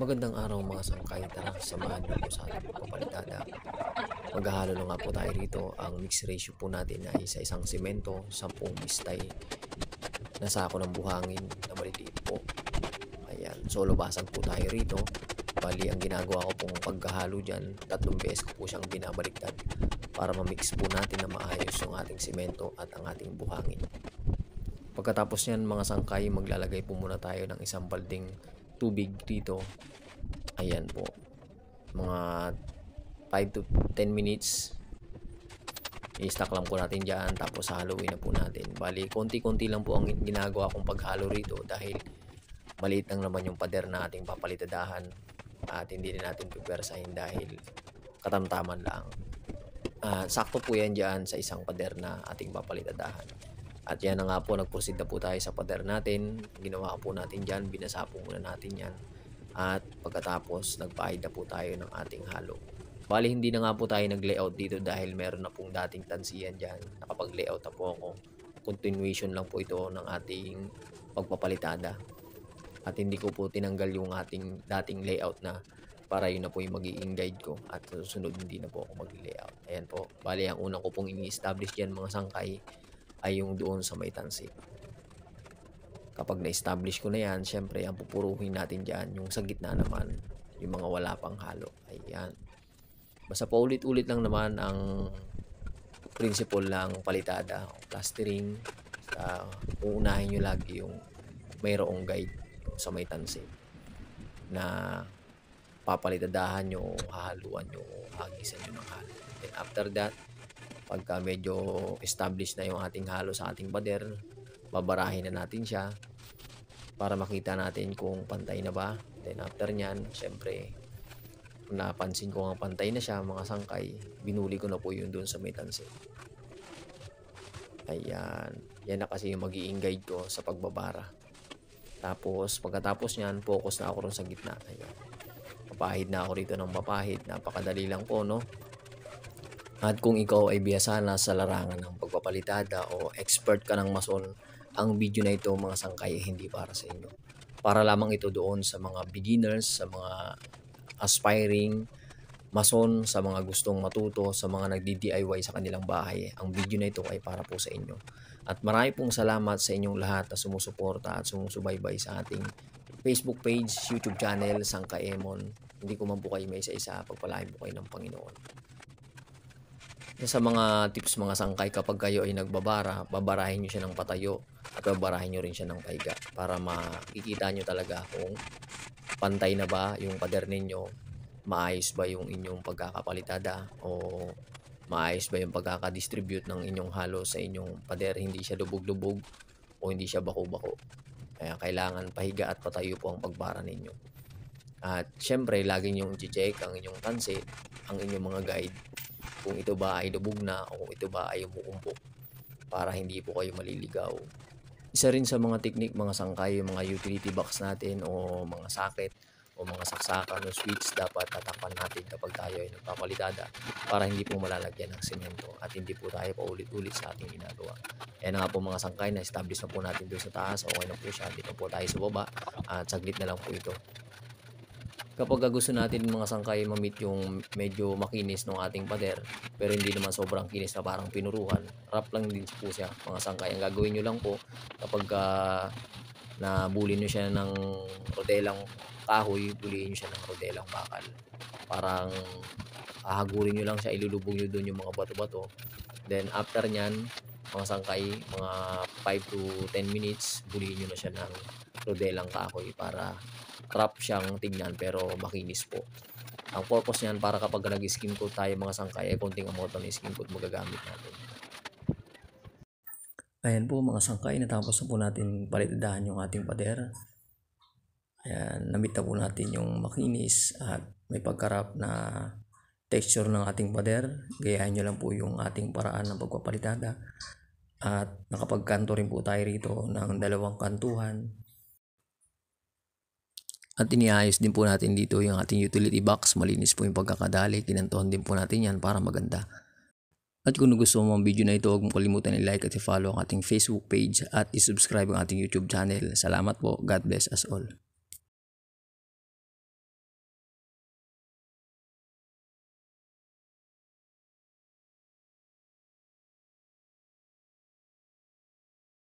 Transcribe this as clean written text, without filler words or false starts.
Magandang araw mga sangkay, tara samahan niyo po sa ating pagpapalitada. Maghahalo na nga po tayo rito. Ang mix ratio po natin ay sa isang simento, 10 mistay na sako ng buhangin na maliliit po. Ayan, so lubasan po tayo rito. Bali, ang ginagawa ko pong paghahalo dyan, 3 beses ko po siyang binabaliktad para ma-mix po natin na maayos yung ating simento at ang ating buhangin. Pagkatapos nyan mga sangkay, maglalagay po muna tayo ng isang balding tubig dito. Ayan po, mga 5 to 10 minutes i-stack lang po natin dyan, tapos haluin na po natin. Bali, konti-konti lang po ang ginagawa kong paghalo rito dahil maliit lang naman yung pader na ating papalitadahan at hindi rin natin pipersahin dahil katamtaman lang. Sakto po yan dyan sa isang pader na ating papalitadahan. At yan na nga po, nag-proceed na po tayo sa pader natin. Ginawa po natin dyan, binasa po muna natin yan. At pagkatapos, nagpahid na po tayo ng ating halo. Bali, hindi na nga po tayo nag-layout dito dahil meron na pong dating tansiyan dyan. Nakapag-layout na po ako. Continuation lang po ito ng ating pagpapalitada. At hindi ko po tinanggal yung ating dating layout na para yun na po yung magiging guide ko. At susunod hindi na po ako mag-layout. Ayan po. Bali, ang unang ko pong ini-establish dyan mga sangkay ay yung doon sa may tansi. Kapag na-establish ko na yan, syempre ang pupuruhin natin dyan yung sa gitna naman, yung mga wala pang halo. Ayan. Basta paulit-ulit lang naman ang principle ng palitada o plastering. Uunahin nyo lagi yung mayroong guide sa may tansi na papalitadahan nyo, hahaluan nyo, hagisan nyo ng halo. Then after that, pagka medyo established na yung ating halo sa ating pader, babarahin na natin siya para makita natin kung pantay na ba. Then after nyan, syempre napansin ko nga pantay na siya mga sangkay, binuli ko na po yun doon sa may tansi. Ayan, yan na kasi yung magiging guide ko sa pagbabara. Tapos pagkatapos nyan, focus na ako rin sa gitna. Ayan, papahid na ako rito ng papahid. Napakadali lang po, no? At kung ikaw ay biyasa na sa larangan ng pagpapalitada o expert ka ng mason, ang video na ito mga sangkay hindi para sa inyo. Para lamang ito doon sa mga beginners, sa mga aspiring mason, sa mga gustong matuto, sa mga nagdi-DIY sa kanilang bahay. Ang video na ito ay para po sa inyo. At marami pong salamat sa inyong lahat na sumusuporta at sumusubaybay sa ating Facebook page, YouTube channel, Sangkay Emon. Hindi ko man po kayo may isa-isa, pagpalain po kayo ng Panginoon. Sa mga tips mga sangkay, kapag kayo ay nagbabara, babarahin nyo siya ng patayo at babarahin nyo rin siya ng paiga para makikita nyo talaga kung pantay na ba yung pader ninyo, maayos ba yung inyong pagkakapalitada o maayos ba yung pagkakadistribute ng inyong halo sa inyong pader, hindi siya lubog-lubog o hindi siya bako-bako. Kaya kailangan pahiga at patayo po ang pagbara ninyo. At syempre, lagi nyong i-check ang inyong tansi, ang inyong mga guide, kung ito ba ay lubog na o kung ito ba ay umuumbok para hindi po kayo maliligaw. Isa rin sa mga technique mga sangkay, yung mga utility box natin o mga socket o mga saksakan o switch, dapat tatakpan natin kapag tayo ay nagpapalitada para hindi po malalagyan ng semento at hindi po tayo paulit-ulit sa ating ginagawa. Kaya nga po mga sangkay, na-establish na po natin doon sa taas. Okay na po siya. Dito po tayo sa baba at saglit na lang po ito. Kapag gusto natin mga sangkay ma-meet yung medyo makinis ng ating pader pero hindi naman sobrang kinis na parang pinuruhan, wrap lang din po siya mga sangkay. Ang gagawin nyo lang po kapag nabulin nyo siya ng rodelang kahoy, buliin nyo siya ng rodelang bakal. Parang hahagurin nyo lang siya, ilulubog nyo doon yung mga bato-bato. Then after nyan mga sangkay, mga 5 to 10 minutes, buliin nyo na siya ng rodelang kahoy para rough siyang tignan pero makinis po. Ang purpose niyan para kapag nag-skim coat tayo mga sangkay, konting amount ng skim coat magagamit natin. Ayan po mga sangkay, natapos na po natin palitadahan yung ating pader. Ayan, namit na po natin yung makinis at may pagkarap na texture ng ating pader. Gayahin nyo lang po yung ating paraan ng pagpapalitada. At nakapagkanto rin po tayo rito ng 2 kantuhan. At iniayos din po natin dito yung ating utility box. Malinis po yung pagkakadali. Kinantohan din po natin yan para maganda. At kung gusto mo ang video na ito, huwag mong kalimutan i-like at i-follow ang ating Facebook page at i-subscribe ang ating YouTube channel. Salamat po. God bless us all.